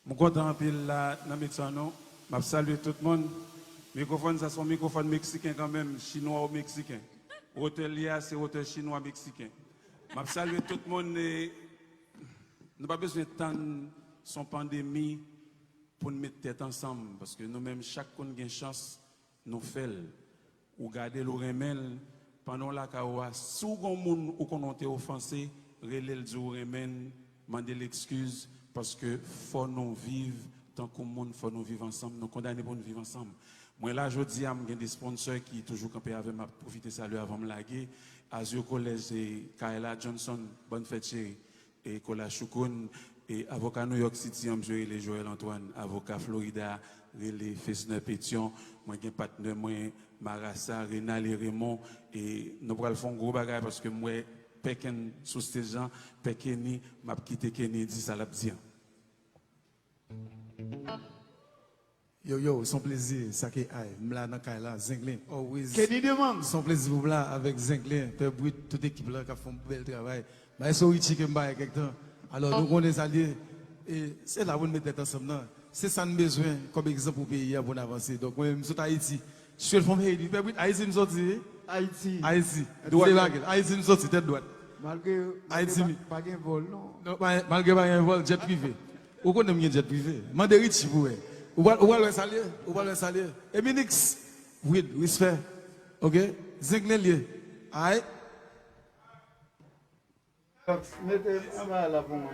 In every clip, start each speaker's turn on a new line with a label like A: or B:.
A: Je suis content de la microphone. Je salue tout le monde. Le microphone, ça son microphone mexicain quand même, chinois ou mexicain. Hôtel c'est hôtel chinois mexicain. Je salue tout le monde. Nous n'avons pas besoin d'attendre son pandémie pour nous mettre tête ensemble. Parce que nous-mêmes, chaque fois qu'on a une chance, nous faisons. Ou garder le remède pendant la kawa. Si vous avez des gens qui ont été offensés, relève le remède, demandez l'excuse. Parce que faut nous vivre tant que monde, faut nous vivre ensemble, nous condamner pour nous vivre ensemble. Moi là, je dis, j'ai des sponsors qui toujours campé avec moi, profiter de saluer avant de me laguer. Azure College et Kaila Johnson, bonne fête chérie, et Kola Choukoun, et avocat New York City, M. les Joël Antoine, avocat Florida, les Fesner Pétion, moi j'ai partenaire, moi Marassa, Rénal et Raymond, et nous allons faire un gros bagage parce que moi, Pekin sous ces gens, Pekeni, m'a quitté Kennedy, ça l'a dit.
B: Yo, son plaisir, ça qui est, m'la dans Kaila, Zinglin, always.
C: Kenny demande.
B: Son plaisir vous là avec Zinglin, Père Bruit, toute l'équipe là qui fait un bel travail. Mais c'est Richie qui m'a quelque temps. Alors nous on est alliés et c'est là où nous mettons ensemble. C'est ça nous besoin comme exemple pour pays pour avancer. Donc moi je suis Haïti. Je suis le femme Haïti. Père Bruit, Haïti nous sorti.
C: Haïti.
B: Haïti nous sorti tête droite.
C: Malgré
B: Haïti.
C: Pas de vol, non.
B: Non, malgré pas un vol jet privé. Où qu'on aime jet privé. Mandez Richie pour Ou va le saluer. Eminix, with respect. OK? Zinglin aïe.
C: Mettez un mal là pour moi.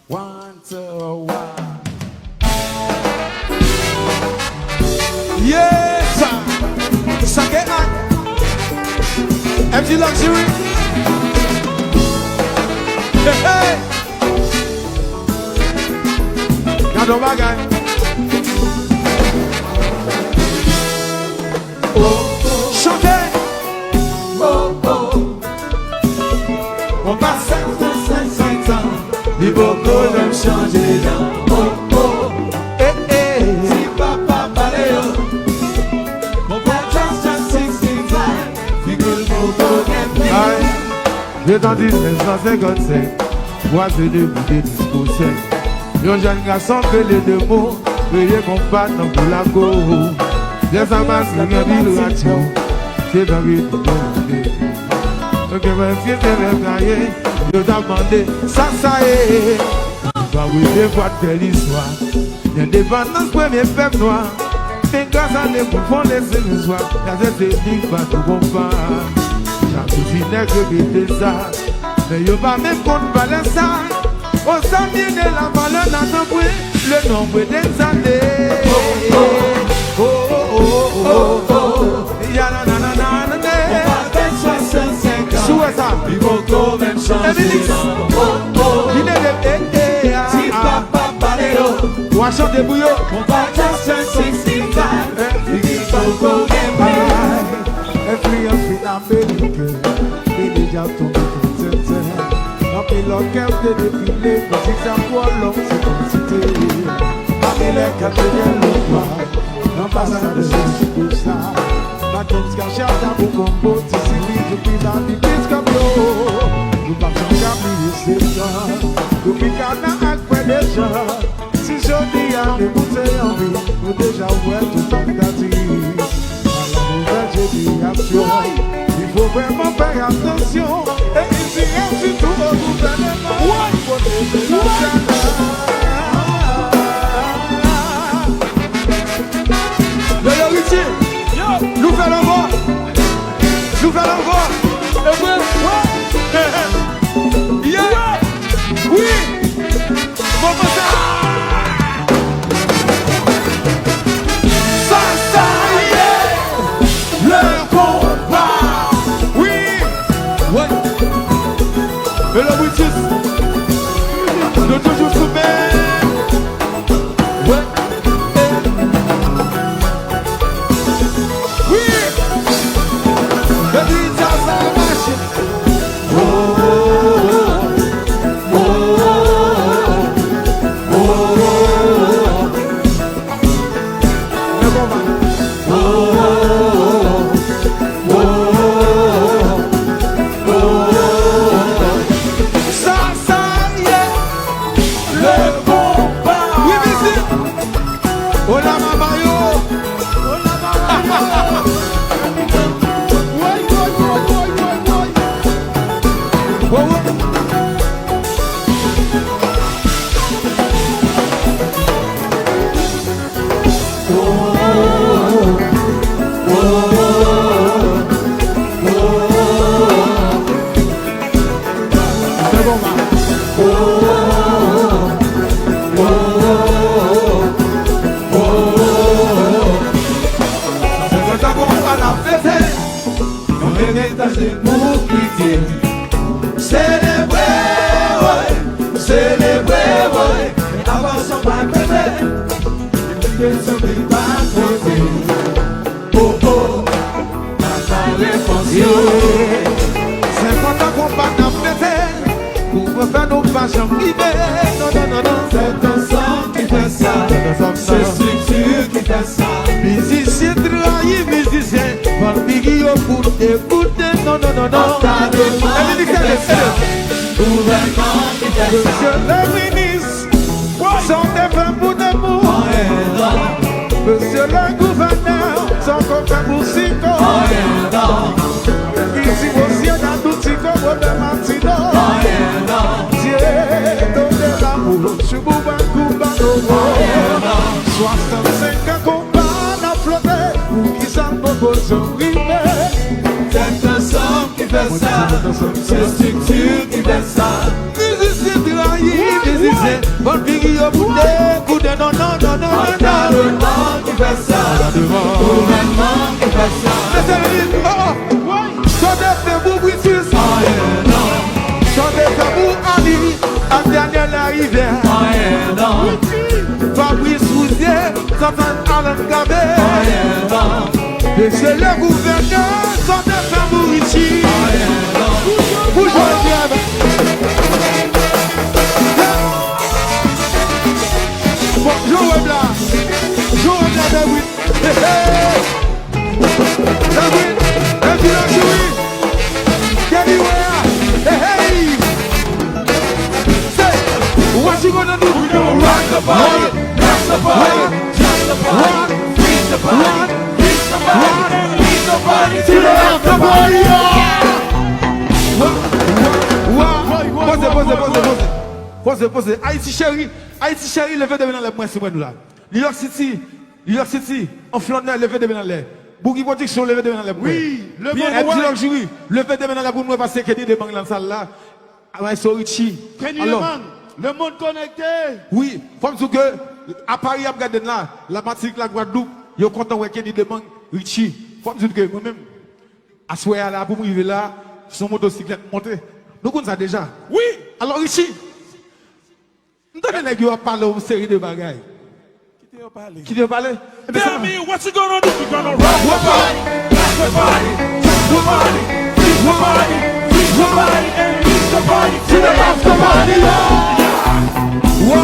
A: One, two, one.
B: Yes! Sake Ak MG Luxury. Hey, hey! Gado bagay. Oh, chantez! Oh, oh. On passe 5 ans. Les beaucoup de changer là. Oh, oh. Eh, eh. Si papa parle. J'ai tendu 1955, moi je l'ai voulu disposer. Yon jeune garçon que les deux mots, veuillez combattre pour la go. Les amas qui ont radio, c'est dans le monde. Donc même si c'est le gaillé, je dois demander, ça est. On va vous devoir de l'histoire. L'indépendance premier peuple noir. C'est grâce à les bouffons les illusoires. La tête est libre, pas tout bon pas. J'ai que des ça. Mais y'a pas même contre valeur ça. Au samedi de la valeur n'a pas le nombre des années. Oh oh oh oh oh oh. Y'a la na na na na na. On va faire 65 ans. Sous ça. Il faut quand même changer. Oh oh. Il est le si papa parle. On va chanter bouillon. On va faire 65 ans. Il faut quand même changer. Every outfit American. Déjà tombé comme c'était. Dans les locales de défilé, quand ils s'envolent, c'est comme cité. Parmi les quatrièmes lois, l'ambassade de Jésus pour ça. Ma tête se cache à vous combo, si c'est depuis dans l'église comme l'eau. Nous partons caminer ces gens, nous piquons après les gens. Si je dis à mes montées en vie, nous déjà ouverts tout en tentative. À la nouvelle génération. Il faut vraiment faire attention et ici et surtout au gouvernement pour protéger nos Yo, Richie, nous faisons voir. Et oui, ouais. Yeah. Oui. Bon, ça y est. Le combat. Et le British, ensemble qui fait. Non, non, non, non.
C: C'est ensemble qui fait ça. C'est structure qui fait ça.
B: Musicien trahi, musicien. Valpigi au pour écouter. Non, non, non, non.
C: Gouvernement qui fait ça. Gouvernement qui fait ça.
B: Monsieur le ministre, sont des femmes pour d'amour. Monsieur le gouverneur, sont copains pour Sico. Ici aussi, on a tout Sico, on a Martino. Dieu, donne l'amour, je vous vois Cuba, 65 ans qu'on va flotter, pour qui s'en propose au rivet.
C: C'est ensemble qui fait ça. C'est structure qui fait ça.
B: Musicien trahi, musicien, bon pigi au bout de non, non, non, non, non,
C: Gouvernement qui fait ça. Gouvernement qui fait ça.
B: Son défait pour Britus, son défait pour Ali, à dernière l'arrivée. Fabrice Rousier, Santana Alain Gabé. Et c'est le gouverneur, son défait pour Richie. Pour Jean-Pierre. Joe Bla, David. David, and you know Joey. Anywhere, hey. Say, what you gonna do?
C: We gonna rock the body, rock the body, rock the body, beat the body, beat the body, beat the body to the after party.
B: Pose. Haïti chéri, levez de dans les points, c'est moi nous là. New York City, en Flandre, levez de dans les. Boogie Production, levez de dans les points.
C: Oui, le
B: bien luxury, levez de dans la pour nous passer Kenny de Bang dans la salle là. Avec Sorichi.
C: Kenny de Bang, le monde connecté.
B: Oui, faut me dire que à Paris, à regarder là, la Martinique, la Guadeloupe, yo content avec Kenny de Bang, Richie. Faut me dire que moi-même, à soir là, pour me vivre là, son motocyclette montée. Nous connaissons ça déjà.
A: Oui.
B: Alors Richie, nous devons parler d'une série de bagailles. Qui te parle?
A: Tell me what you gonna do? You gonna rock
C: the body, rock the body, rock the body, beat the body, beat the body, and beat the body to the after party.
B: Oui.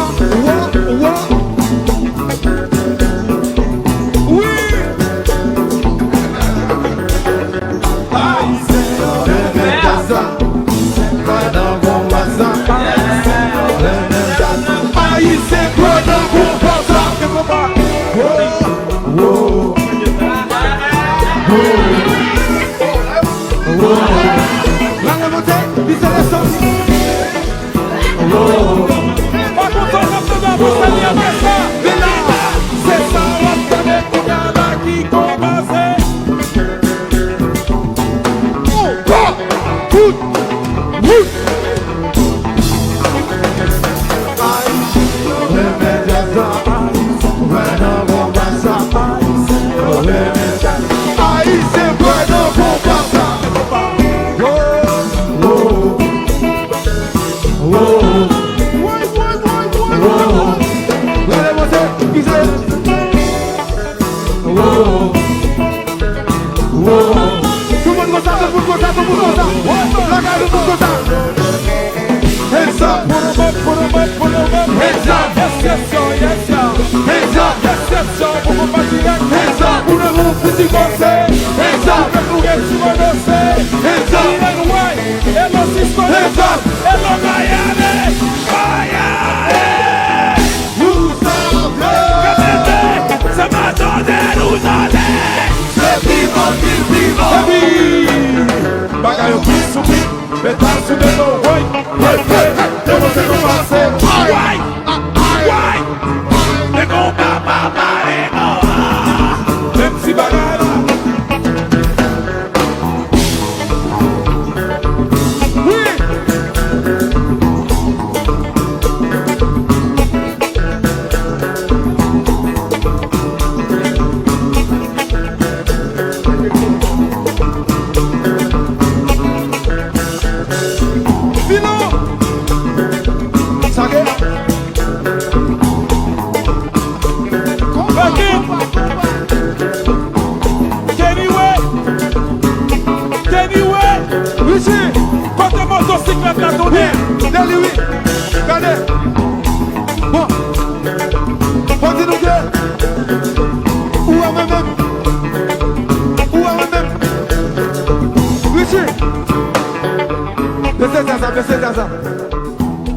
B: Baissez ça, baissez ça.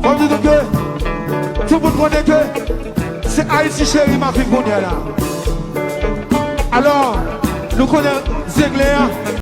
B: Faut me dire que tout le monde connaît que c'est Haïti chérie ma fille qu'on est là. Alors, nous connaissons Zégléa,